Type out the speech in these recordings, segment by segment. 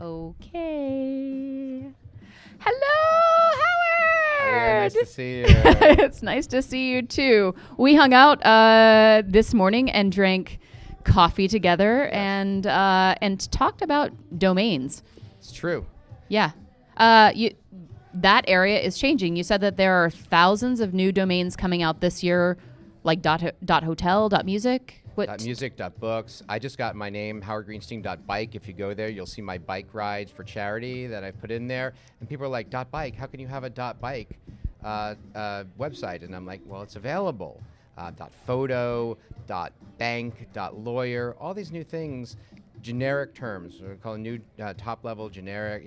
Okay. Hello, Howard! Nice to see you. It's nice to see you too. We hung out this morning and drank coffee together and talked about domains. It's true. Yeah. That area is changing. You said that there are thousands of new domains coming out this year, like .hotel, .music. What? .music, .books. I just got my name, howardgreenstein.bike. If you go there, you'll see my bike rides for charity that I put in there. And people are like, .bike, how can you have a .bike website? And I'm like, well, it's available. .photo, .bank, .lawyer, all these new things, generic terms. We're calling new top-level generic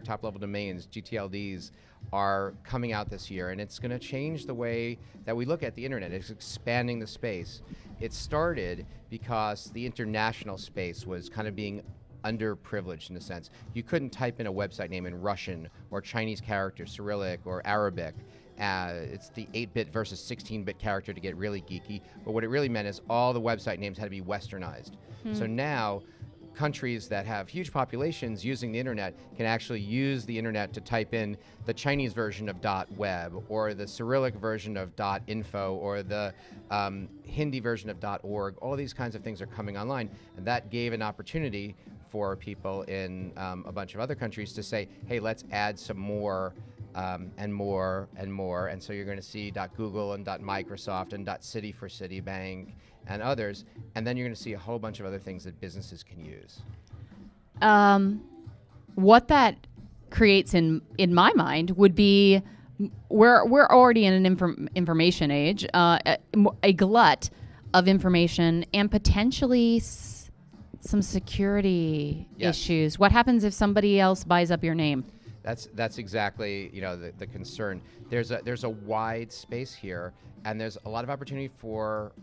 top-level domains, GTLDs, are coming out this year, and it's going to change the way that we look at the internet. It's expanding the space. It started because the international space was kind of being underprivileged in a sense. You couldn't type in a website name in Russian or Chinese characters, Cyrillic or Arabic. It's the 8-bit versus 16-bit character to get really geeky, but what it really meant is all the website names had to be westernized. So now countries that have huge populations using the internet can actually use the internet to type in the Chinese version of .web or the Cyrillic version of .info or the Hindi version of .org. All these kinds of things are coming online, and that gave an opportunity for people in a bunch of other countries to say, hey, let's add some more and more and more. And so you're going to see .google and .microsoft and .city for Citibank and others, and then you're going to see a whole bunch of other things that businesses can use. What that creates in my mind would be we're already in an information age, a glut of information, and potentially some security issues. What happens if somebody else buys up your name? That's exactly the concern. There's a wide space here, and there's a lot of opportunity for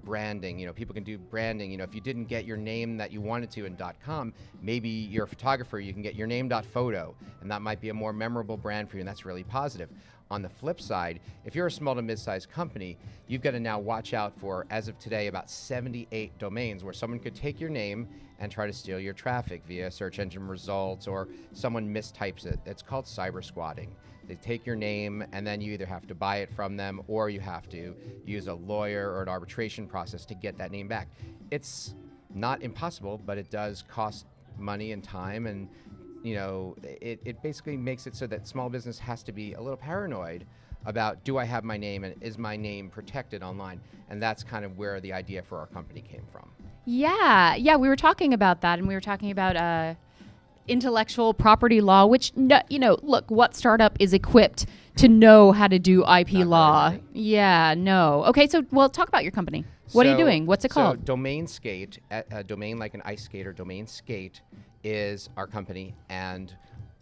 branding. People can do branding. If you didn't get your name that you wanted to in .com, maybe you're a photographer, you can get your name .photo, and that might be a more memorable brand for you, and that's really positive. On the flip side, if you're a small to mid-sized company, you've got to now watch out for, as of today, about 78 domains where someone could take your name and try to steal your traffic via search engine results, or someone mistypes it. It's called cyber squatting. They take your name, and then you either have to buy it from them, or you have to use a lawyer or an arbitration process to get that name back. It's not impossible, but it does cost money and time, and it basically makes it so that small business has to be a little paranoid about, do I have my name, and is my name protected online? And that's kind of where the idea for our company came from. Yeah, we were talking about that, and we were talking about intellectual property law, which, look, what startup is equipped to know how to do IP law? Yeah, no. Okay, so, talk about your company. What are you doing? What's it called? So DomainSkate, a domain like an ice skater, DomainSkate is our company, and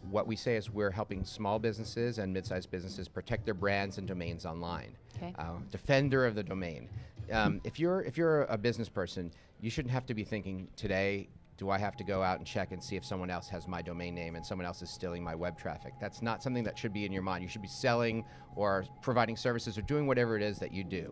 what we say is we're helping small businesses and mid-sized businesses protect their brands and domains online. Okay. Defender of the domain. If you're a business person, you shouldn't have to be thinking today, do I have to go out and check and see if someone else has my domain name and someone else is stealing my web traffic? That's not something that should be in your mind. You should be selling or providing services or doing whatever it is that you do.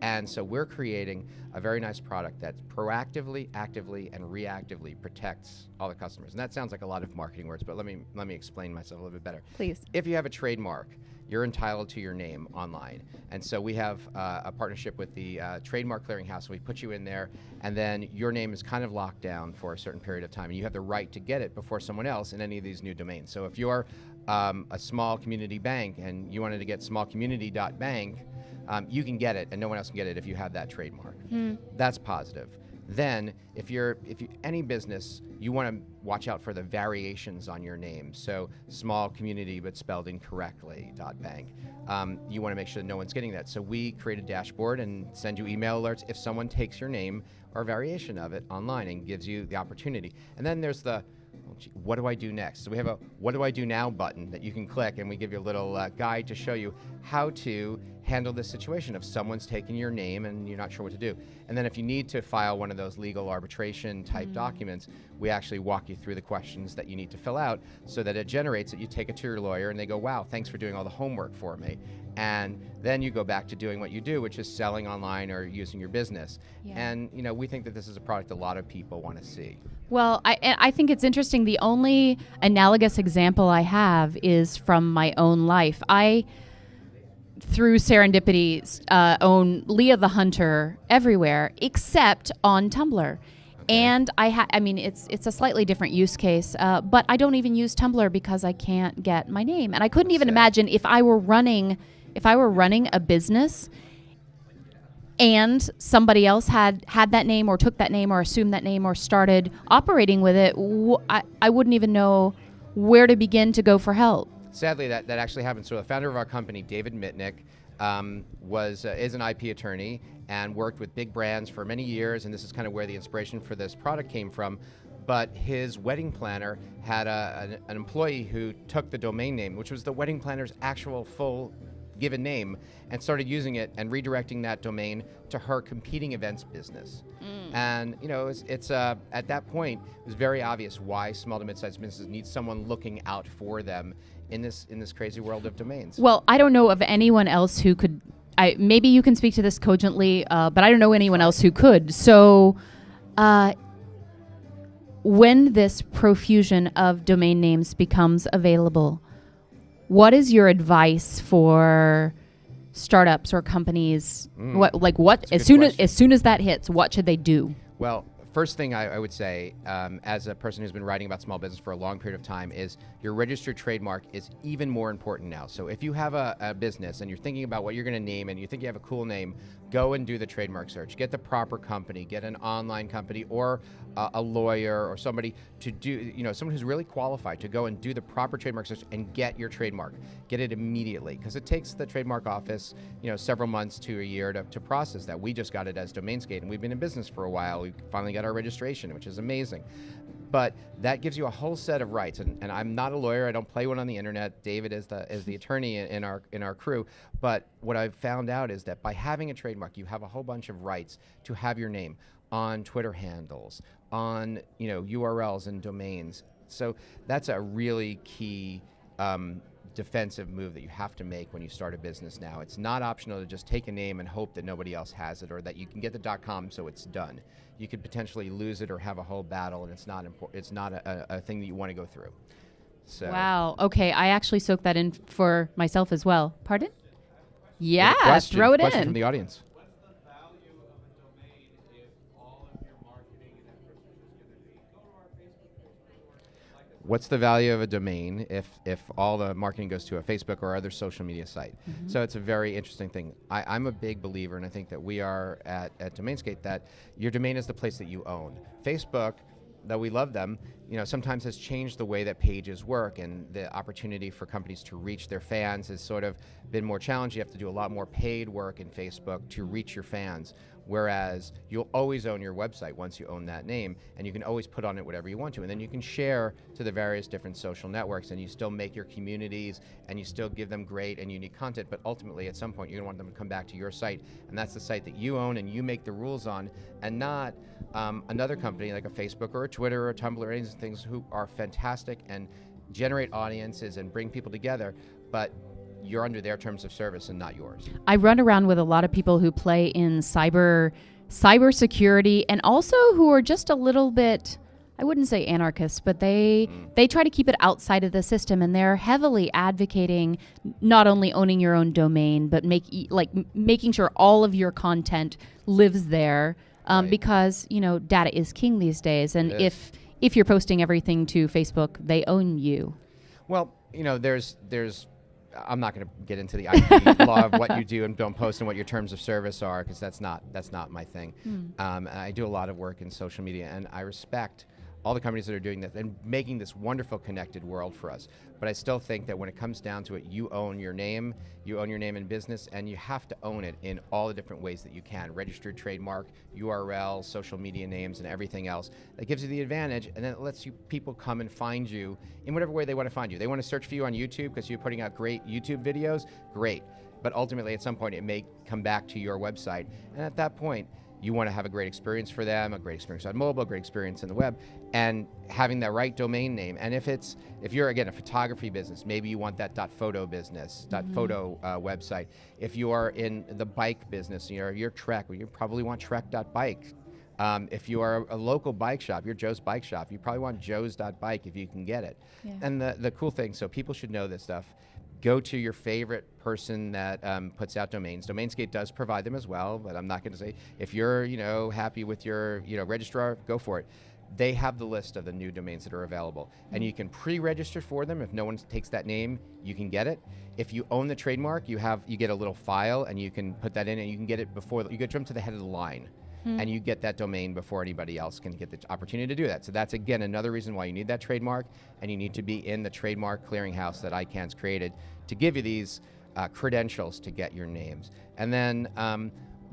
And so we're creating a very nice product that proactively, actively, and reactively protects all the customers. And that sounds like a lot of marketing words, but let me explain myself a little bit better. Please. If you have a trademark, you're entitled to your name online. And so we have a partnership with the Trademark Clearinghouse. We put you in there, and then your name is kind of locked down for a certain period of time, and you have the right to get it before someone else in any of these new domains. So if you're a small community bank and you wanted to get smallcommunity.bank, you can get it, and no one else can get it if you have that trademark. That's positive. Then, if you any business, you want to watch out for the variations on your name. So, small community but spelled incorrectly .bank. You want to make sure that no one's getting that. So we create a dashboard and send you email alerts if someone takes your name or a variation of it online and gives you the opportunity. And then there's the what do I do next? So we have a what do I do now button that you can click, and we give you a little guide to show you how to handle this situation if someone's taking your name and you're not sure what to do. And then if you need to file one of those legal arbitration type documents, we actually walk you through the questions that you need to fill out so that it generates it. You take it to your lawyer and they go, wow, thanks for doing all the homework for me. And then you go back to doing what you do, which is selling online or using your business. Yeah. And we think that this is a product a lot of people want to see. Well, I think it's interesting. The only analogous example I have is from my own life. I, through serendipity, own Leah the Hunter everywhere except on Tumblr. And I mean, it's a slightly different use case, but I don't even use Tumblr because I can't get my name. And I couldn't even imagine if I were running a business and somebody else had that name or took that name or assumed that name or started operating with it, I wouldn't even know where to begin to go for help. Sadly, that actually happened. So the founder of our company, David Mitnick, is an IP attorney and worked with big brands for many years, and this is kind of where the inspiration for this product came from. But his wedding planner had an employee who took the domain name, which was the wedding planner's actual full given name, and started using it and redirecting that domain to her competing events business. And it's at that point it was very obvious why small to mid-sized businesses need someone looking out for them in this crazy world of domains. Well, I don't know of anyone else who could. Maybe you can speak to this cogently, but I don't know anyone else who could. So, when this profusion of domain names becomes available, what is your advice for startups or companies? As soon as that hits, what should they do? Well, first thing I would say, as a person who's been writing about small business for a long period of time, is your registered trademark is even more important now. So if you have a business and you're thinking about what you're going to name and you think you have a cool name, go and do the trademark search. Get the proper company, get an online company or a lawyer or somebody to do, someone who's really qualified to go and do the proper trademark search and get your trademark. Get it immediately, because it takes the trademark office, several months to a year to process that. We just got it as DomainSkate, and we've been in business for a while. We finally got our registration, which is amazing. But that gives you a whole set of rights, and I'm not a lawyer. I don't play one on the internet. David is the attorney in our crew. But what I've found out is that by having a trademark, you have a whole bunch of rights to have your name on Twitter handles, on URLs and domains. So that's a really key defensive move that you have to make when you start a business now. It's not optional to just take a name and hope that nobody else has it, or that you can get the .com so it's done. You could potentially lose it or have a whole battle, and it's not important. It's not a thing that you want to go through. So. Wow. Okay, I actually soaked that in for myself as well. Pardon? Yeah, throw it question in. From the audience. What's the value of a domain if all of your marketing and efforts are just going to be go to our Facebook page? What's the value of a domain if all the marketing goes to a Facebook or other social media site? Mm-hmm. So it's a very interesting thing. I'm a big believer, and I think that we are at DomainSkate, that your domain is the place that you own. Facebook, though we love them, sometimes has changed the way that pages work, and the opportunity for companies to reach their fans has sort of been more challenging. You have to do a lot more paid work in Facebook to reach your fans, whereas you'll always own your website once you own that name, and you can always put on it whatever you want to, and then you can share to the various different social networks, and you still make your communities, and you still give them great and unique content, but ultimately at some point you're going to want them to come back to your site, and that's the site that you own and you make the rules on, and not another company like a Facebook or a Twitter or a Tumblr or any of these things who are fantastic and generate audiences and bring people together, but you're under their terms of service and not yours. I run around with a lot of people who play in cybersecurity, and also who are just a little bit, I wouldn't say anarchists, but they try to keep it outside of the system, and they're heavily advocating not only owning your own domain, but making sure all of your content lives there, right. Because data is king these days, and if you're posting everything to Facebook, they own you. Well, there's I'm not going to get into the IP law of what you do and don't post and what your terms of service are, because that's not my thing. I do a lot of work in social media, and I respect all the companies that are doing this and making this wonderful connected world for us. But I still think that when it comes down to it, you own your name in business, and you have to own it in all the different ways that you can. Registered trademark, URL, social media names, and everything else. That gives you the advantage, and then it lets people come and find you in whatever way they want to find you. They want to search for you on YouTube because you're putting out great YouTube videos, great. But ultimately, at some point, it may come back to your website, and at that point, you want to have a great experience for them, a great experience on mobile, a great experience in the web, and having that right domain name. And if you're, again, a photography business, maybe you want that .photo business, .photo website. If you are in the bike business, you're Trek, well, you probably want Trek.bike. If you are a local bike shop, you're Joe's Bike Shop, you probably want joe's.bike if you can get it. Yeah. And the cool thing, so people should know this stuff, go to your favorite person that puts out domains. DomainSkate does provide them as well, but I'm not going to say, if you're happy with your registrar, go for it. They have the list of the new domains that are available, and you can pre-register for them. If no one takes that name, you can get it. If you own the trademark, you get a little file, and you can put that in, and you can get it before you get jumped to the head of the line, and you get that domain before anybody else can get the opportunity to do that. So that's again another reason why you need that trademark, and you need to be in the trademark clearinghouse that ICANN's created to give you these credentials to get your names. And then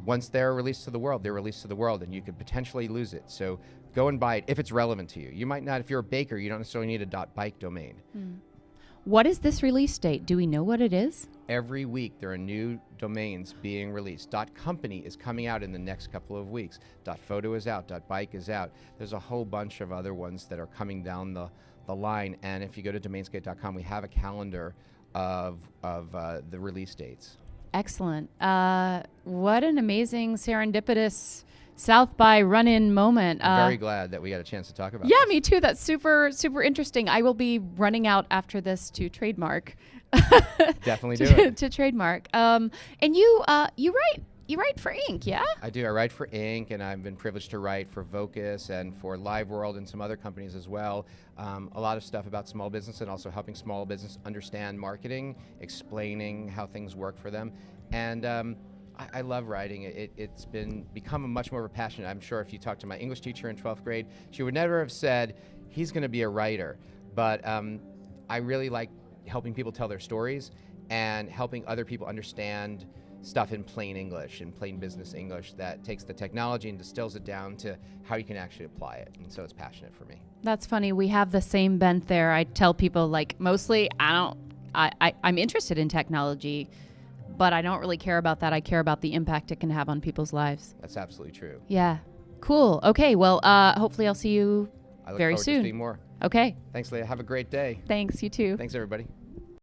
once they're released to the world, they're released to the world, and you could potentially lose it. So go and buy it if it's relevant to you. You might not, if you're a baker, you don't necessarily need a .bike domain. What is this release date? Do we know what it is? Every week there are new domains being released. .company is coming out in the next couple of weeks. .photo is out. .bike is out. There's a whole bunch of other ones that are coming down the line. And if you go to DomainSkate.com, we have a calendar of the release dates. Excellent. What an amazing serendipitous South by run-in moment. I'm very glad that we got a chance to talk about Yeah, this. me too. That's super, super interesting. I will be running out after this to trademark. Definitely do it. To trademark. And you write for Inc., yeah? I do. I write for Inc., and I've been privileged to write for Vocus and for Live World and some other companies as well. A lot of stuff about small business and also helping small business understand marketing, explaining how things work for them. And I love writing. It's become much more of a passion. I'm sure if you talk to my English teacher in 12th grade, she would never have said, he's going to be a writer. But I really like helping people tell their stories and helping other people understand stuff in plain English, in plain business English, that takes the technology and distills it down to how you can actually apply it. And so it's passionate for me. That's funny. We have the same bent there. I tell people, like, mostly I'm interested in technology, but I don't really care about that. I care about the impact it can have on people's lives. That's absolutely true. Yeah. Cool. Okay. Well, hopefully I'll see you I look very forward soon. to seeing more. Okay. Thanks, Leah. Have a great day. Thanks. You too. Thanks, everybody.